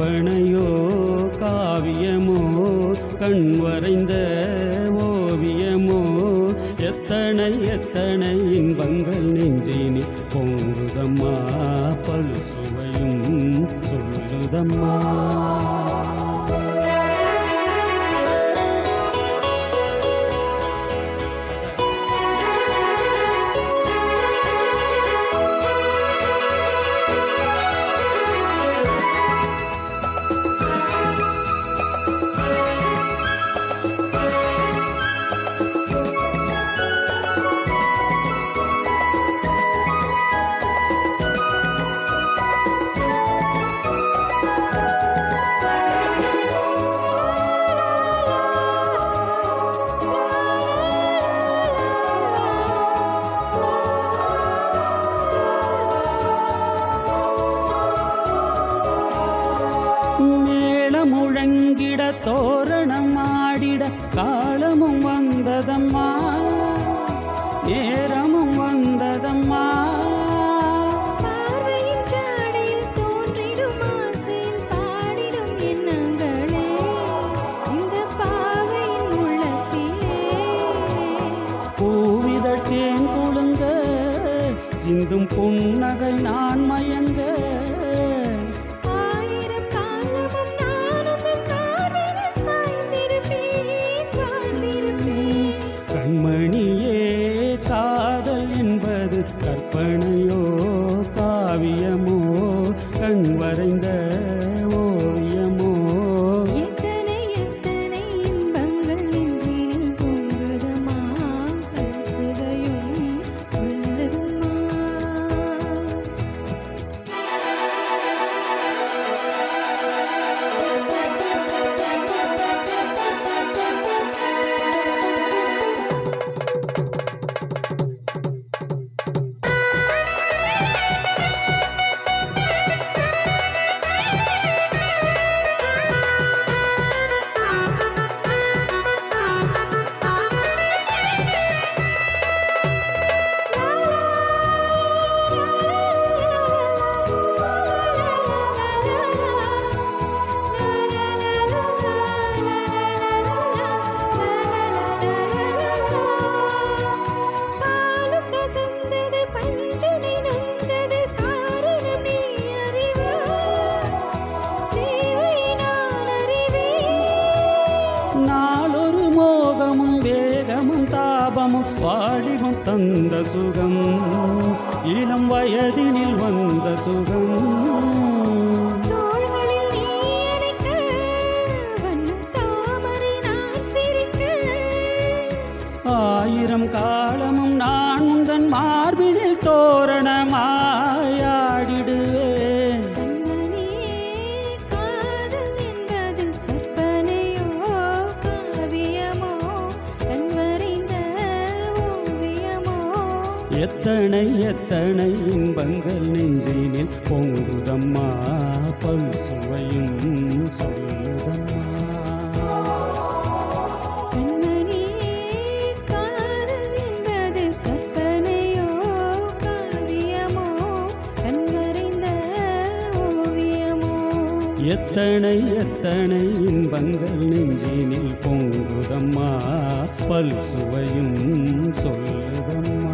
கற்பனையோ காவியமோ கண் வரைந்த ஓவியமோ எத்தனை எத்தனை இன்பங்கள் நெஞ்சினி பொங்குதம்மா பல் சுவையும் சொல்லுதம்மா. முழங்கிட தோரணம் ஆடிட காலமும் வந்ததம்மா நேரமும் வந்ததம்மா. பார்வையின் ஜாடையில் தோன்றிடும் ஆசையில் பாடிடும் எண்ணங்களே இந்த பாவையின் உள்ளத்திலே. பூவிதழ் தேன் குழுங்க சிந்தும் புன்னகை நான் மயங்க கண்மணியே காதல் என்பது கற்பனையோ காவியமோ கண் வரைந்த ஓவியமோ எத்தனை எத்தனை இன்பங்கள் நெஞ்சினில் பொங்குதம்மா சுவையும் உள்ளதும்மா. நாளொரு மோகமும் வேகமும் தாபமும் வாடிவும் தந்த சுகம் இளம் வயதினில் வந்த சுகம். ஆயிரம் காலமும் நான் உந்தன் மார்பினில் தோரணமாயாடிடுவேன். எத்தனை எத்தனை இன்பங்கள் நெஞ்சினில் பொங்குதம்மா பல் சுவையும் சொல்லுதம்மா. எத்தனை எத்தனை இன்பங்கள் நெஞ்சினில் பொங்குதம்மா பல் சுவையும் சொல்லுதம்மா.